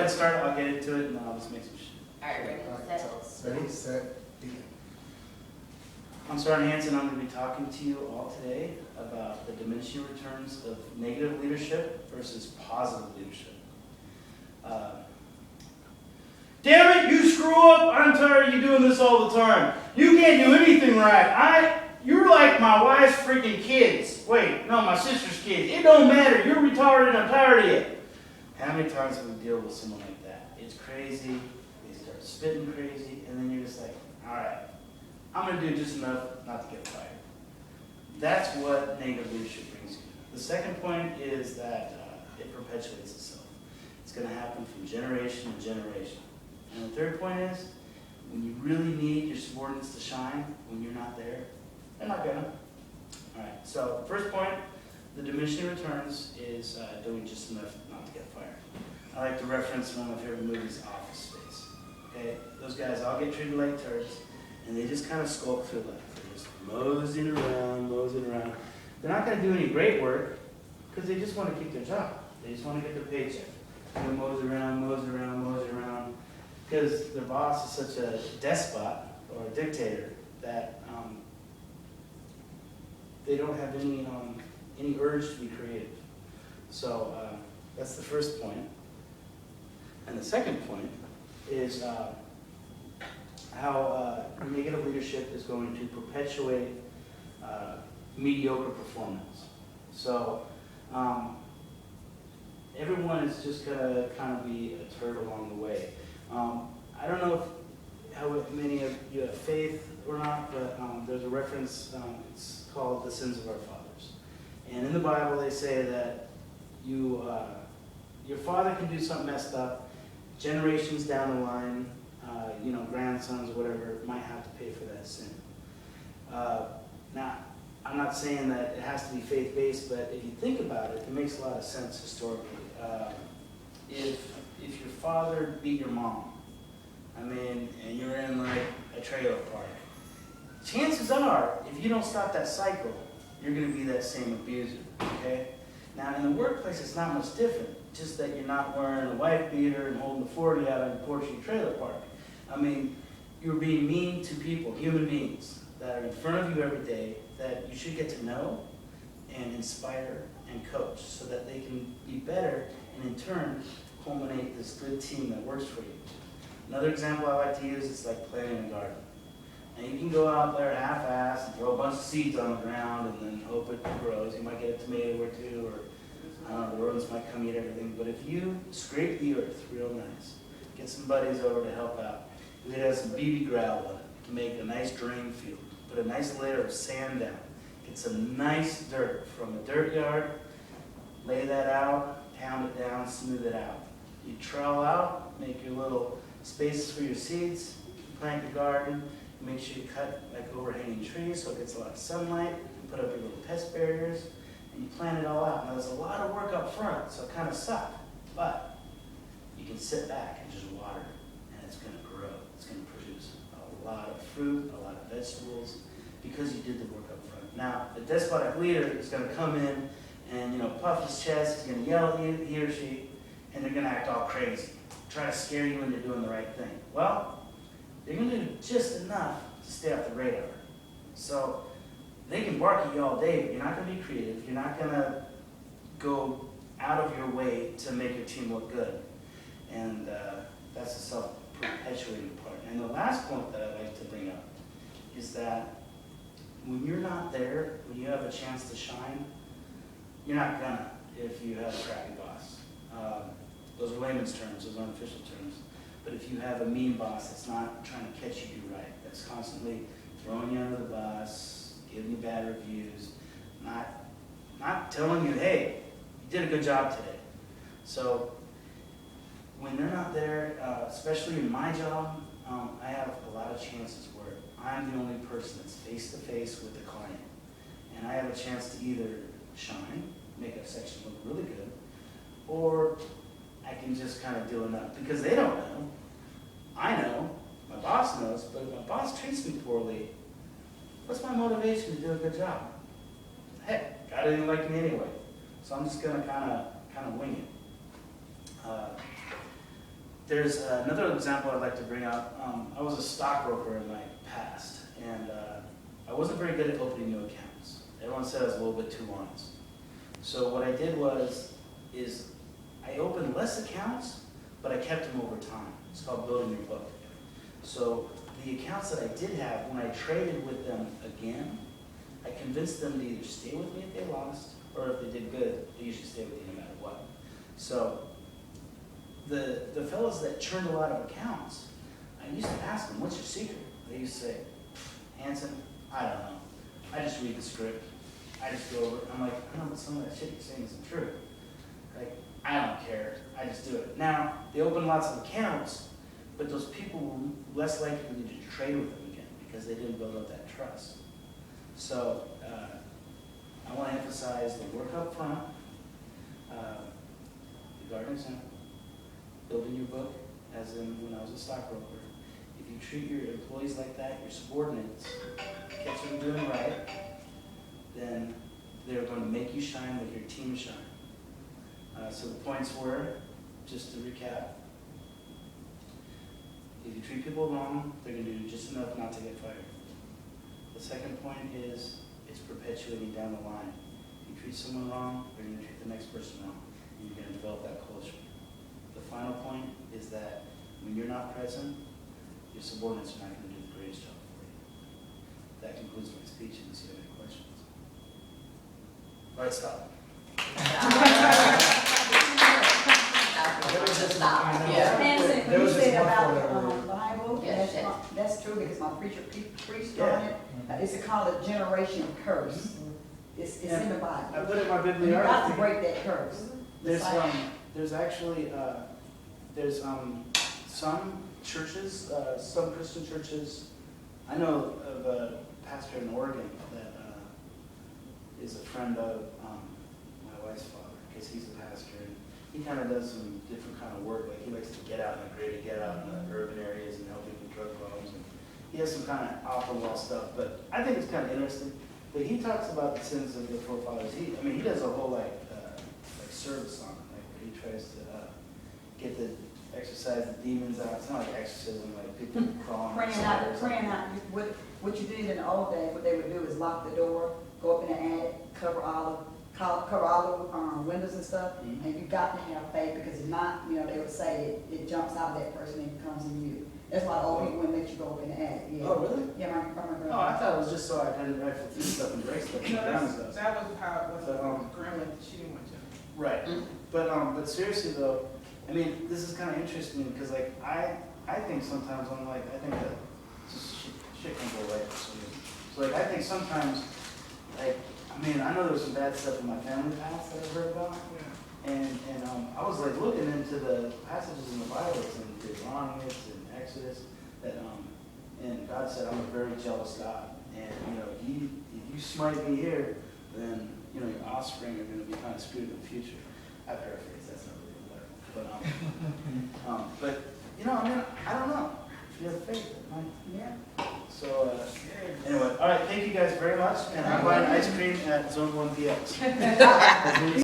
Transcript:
ahead, start. I'll get into it, and then I'll just make some shit. All right, ready, set. Begin. I'm Sergeant Hansen. I'm going to be talking to you all today about the diminishing returns of negative leadership versus positive leadership. Damn it, you screw up. I'm tired of you doing this all the time. You can't do anything right. You're like my wife's freaking kids. Wait, no, my sister's kids. It don't matter. You're retarded and I'm tired of you. How many times have we dealt with someone like that? It's crazy. They start spitting crazy, and then you're just like, all right, I'm going to do just enough not to get fired. That's what negative leadership brings you. The second point is that it perpetuates itself. It's going to happen from generation to generation. And the third point is, when you really need your subordinates to shine, when you're not there, they're not gonna. All right, so first point, the diminishing returns is doing just enough not to get fired. I like to reference one of my favorite movies, Office Space. Okay, those guys all get treated like turds, and they just kind of skulk through life. They're just moseying around. They're not gonna do any great work, because they just want to keep their job. They just want to get their paycheck. They mosey around, because their boss is such a despot or a dictator that they don't have any urge to be creative. So that's the first point. And the second point is how negative leadership is going to perpetuate mediocre performance. So everyone is just going to kind of be a turd along the way. I don't know how many of you have faith or not, but there's a reference, it's called The Sins of Our Fathers. And in the Bible they say that your father can do something messed up, generations down the line, grandsons or whatever might have to pay for that sin. Now, I'm not saying that it has to be faith-based, but if you think about it, it makes a lot of sense historically. If your father beat your mom, and you're in like a trailer park, chances are, if you don't stop that cycle, you're going to be that same abuser, okay? Now, in the workplace, it's not much different, just that you're not wearing a wife beater and holding the 40 out on the porch of your trailer park. You're being mean to people, human beings, that are in front of you every day, that you should get to know and inspire and coach so that they can be better and in turn culminate this good team that works for you. Another example I like to use is like planting a garden. And you can go out there half-assed and throw a bunch of seeds on the ground and then hope it grows. You might get a tomato or two, or the rodents might come eat everything. But if you scrape the earth real nice, get some buddies over to help out, it has some BB gravel in it to make a nice drain field. Put a nice layer of sand down. Get some nice dirt from a dirt yard, lay that out, pound it down, smooth it out. You trowel out, make your little spaces for your seeds, plant your garden, make sure you cut like overhanging trees so it gets a lot of sunlight, you put up your little pest barriers, and you plant it all out. Now there's a lot of work up front, so it kind of sucks, but you can sit back and just water, and it's going to grow. It's going to produce a lot of fruit, a lot of vegetables, because you did the work up front. Now, the despotic leader is going to come in and puff his chest, he's going to yell at you, he or she, and they're going to act all crazy, try to scare you into doing the right thing. Well, they're going to do just enough to stay off the radar. So they can bark at you all day, but you're not going to be creative. You're not going to go out of your way to make your team look good. And that's the self-perpetuating part. And the last point that I'd like to bring up is that when you're not there, when you have a chance to shine, you're not gonna if you have a crappy boss. Those are layman's terms, those aren't official terms. But if you have a mean boss that's not trying to catch you do right, that's constantly throwing you under the bus, giving you bad reviews, not telling you, hey, you did a good job today. So when they're not there, especially in my job, I have a lot of chances where I'm the only person that's face-to-face with the client. And I have a chance to either shine, make a section look really good, or I can just kind of do enough. Because they don't know. I know. My boss knows. But if my boss treats me poorly, what's my motivation to do a good job? Heck, God didn't like me anyway. So I'm just going to kind of wing it. There's another example I'd like to bring up. I was a stockbroker in my past, and I wasn't very good at opening new accounts. Everyone said I was a little bit too honest. So what I did is I opened less accounts, but I kept them over time. It's called building your book. So the accounts that I did have, when I traded with them again, I convinced them to either stay with me if they lost, or if they did good, they usually stay with you no matter what. So the fellows that churned a lot of accounts, I used to ask them, what's your secret? They used to say, Hanson, I don't know. I just read the script. I just go over it. I'm like, I know, but some of that shit you're saying isn't true. Like, I don't care. I just do it. Now, they open lots of accounts, but those people were less likely to trade with them again because they didn't build up that trust. So, I want to emphasize the work up front, the garden center, building your book, as in when I was a stockbroker. If you treat your employees like that, your subordinates, catch them doing right, then they're going to make you shine, make your team shine. So the points were, just to recap, if you treat people wrong, they're going to do just enough not to get fired. The second point is, it's perpetuating down the line. If you treat someone wrong, they're going to treat the next person wrong, and you're going to develop that culture. The final point is that when you're not present, your subordinates are not going to do the greatest job for you. That concludes my speech, unless you have any questions. All right, stop. Hanson, There when you was just said one about for the Bible, Yes, that's true because my preacher preached on it. It's called a generation curse. It's in the I Bible. put it in my You got to bibliography. break that curse. There's actually some churches, some Christian churches. I know of a pastor in Oregon that is a friend of my wife's father, because he's a pastor, and he kind of does some different kind of work. Like he likes to get out in the grid, get out in the urban areas and help people with drug problems. And he has some kind of off the wall stuff, but I think it's kind of interesting. But he talks about the sins of the forefathers. He does a whole like service on it, like where he tries to get the exercise the demons out. It's not like exorcism, like people crawling. Praying out. What you did in the old days, what they would do is lock the door, go up in the attic, cover all the windows and stuff, Mhm. and you got to have faith because if not, they would say it jumps out of that person and comes in you. That's why old people wouldn't let you go up in the attic. Yeah. Oh, really? Yeah, my grandma. Oh, I thought it was just so I didn't rifle through stuff and break stuff and No, down stuff. that was how it was. So, Grandma, she didn't want to. Right. But seriously though, I mean, this is kind of interesting because like I think sometimes I think that shit can go right for some reason. So like I think sometimes like I know there was some bad stuff in my family past that I've heard about, and I was like looking into the passages in the Bible in Deuteronomy and Exodus that and God said I'm a very jealous God, and if you smite me here, then your offspring are going to be kind of screwed in the future. I paraphrase, that's not really what, but I don't know. If you have faith, it might. Yeah. So anyway, all right. Thank you guys very much, and I'm buying ice cream at Zone 1 PX.